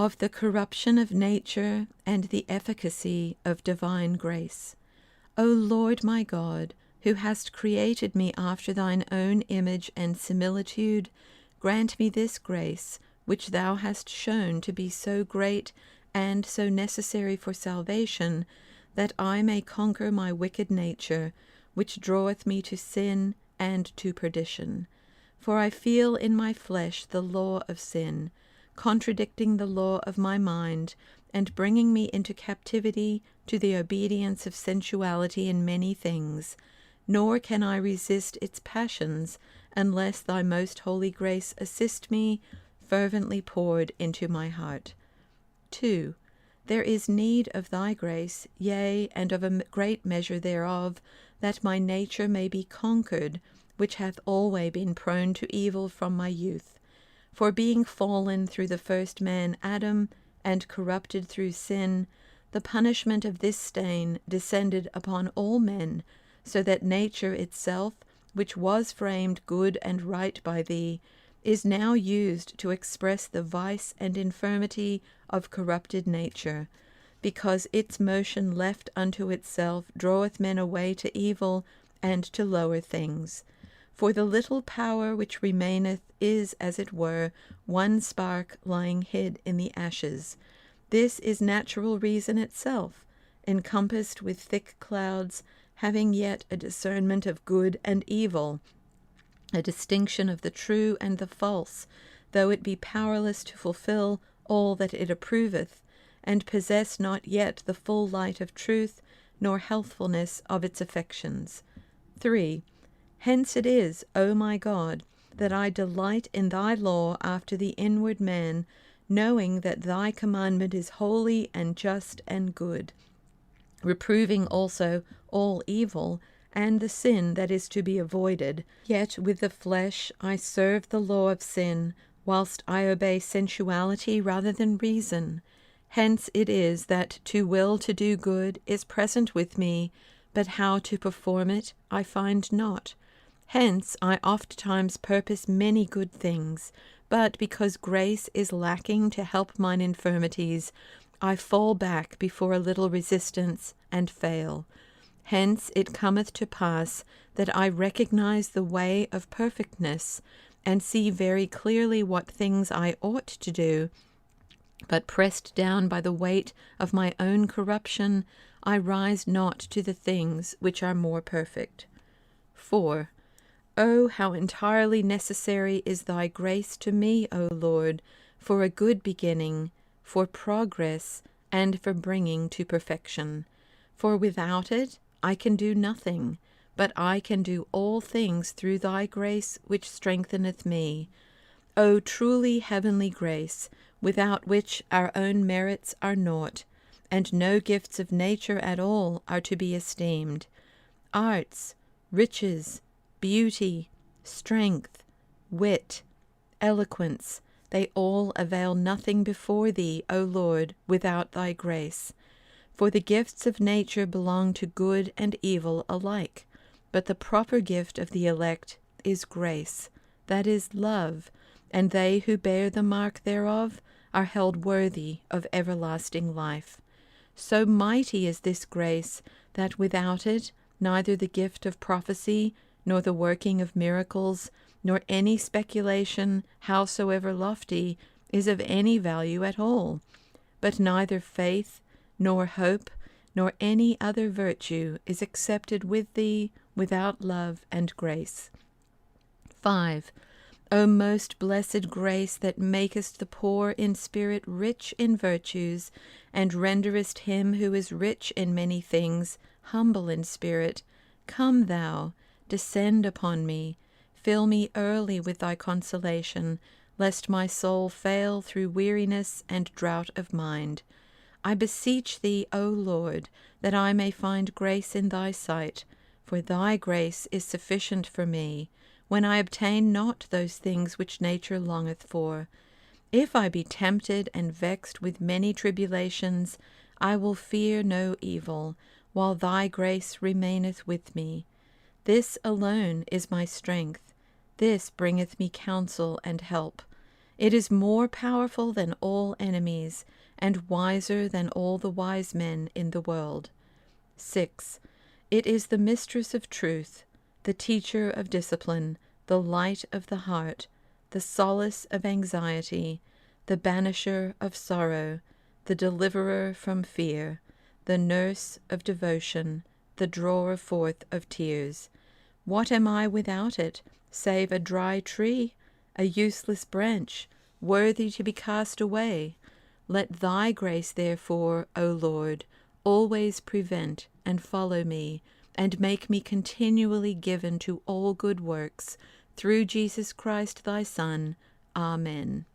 of the corruption of nature and the efficacy of divine grace. O Lord my God, who hast created me after thine own image and similitude, grant me this grace, which thou hast shown to be so great and so necessary for salvation, that I may conquer my wicked nature, which draweth me to sin and to perdition. For I feel in my flesh the law of sin, contradicting the law of my mind, and bringing me into captivity to the obedience of sensuality in many things. Nor can I resist its passions, unless thy most holy grace assist me, fervently poured into my heart. 2. There is need of thy grace, yea, and of a great measure thereof, that my nature may be conquered, which hath always been prone to evil from my youth. For being fallen through the first man Adam, and corrupted through sin, the punishment of this stain descended upon all men, so that nature itself, which was framed good and right by thee, is now used to express the vice and infirmity of corrupted nature, because its motion left unto itself draweth men away to evil and to lower things. For the little power which remaineth is, as it were, one spark lying hid in the ashes. This is natural reason itself, encompassed with thick clouds, having yet a discernment of good and evil, a distinction of the true and the false, though it be powerless to fulfill all that it approveth, and possess not yet the full light of truth, nor healthfulness of its affections. 3. Hence it is, O my God, that I delight in thy law after the inward man, knowing that thy commandment is holy and just and good, reproving also all evil, and the sin that is to be avoided. Yet with the flesh I serve the law of sin, whilst I obey sensuality rather than reason. Hence it is that to will to do good is present with me, but how to perform it I find not. Hence I ofttimes purpose many good things, but because grace is lacking to help mine infirmities, I fall back before a little resistance and fail. Hence it cometh to pass that I recognize the way of perfectness, and see very clearly what things I ought to do, but pressed down by the weight of my own corruption, I rise not to the things which are more perfect. 4. Oh, how entirely necessary is thy grace to me, O Lord, for a good beginning, for progress, and for bringing to perfection. For without it I can do nothing, but I can do all things through thy grace which strengtheneth me. O truly heavenly grace, without which our own merits are naught, and no gifts of nature at all are to be esteemed. Arts, riches, beauty, strength, wit, eloquence, they all avail nothing before thee, O Lord, without thy grace. For the gifts of nature belong to good and evil alike, but the proper gift of the elect is grace, that is, love, and they who bear the mark thereof are held worthy of everlasting life. So mighty is this grace, that without it neither the gift of prophecy, nor the working of miracles, nor any speculation, howsoever lofty, is of any value at all. But neither faith, nor hope, nor any other virtue is accepted with thee without love and grace. 5. O most blessed grace, that makest the poor in spirit rich in virtues, and renderest him who is rich in many things humble in spirit, come thou, descend upon me, fill me early with thy consolation, lest my soul fail through weariness and drought of mind. I beseech thee, O Lord, that I may find grace in thy sight, for thy grace is sufficient for me, when I obtain not those things which nature longeth for. If I be tempted and vexed with many tribulations, I will fear no evil, while thy grace remaineth with me. This alone is my strength. This bringeth me counsel and help. It is more powerful than all enemies, and wiser than all the wise men in the world. 6. It is the mistress of truth, the teacher of discipline, the light of the heart, the solace of anxiety, the banisher of sorrow, the deliverer from fear, the nurse of devotion, the drawer forth of tears. What am I without it, save a dry tree, a useless branch, worthy to be cast away? Let thy grace, therefore, O Lord, always prevent and follow me, and make me continually given to all good works, through Jesus Christ thy Son. Amen.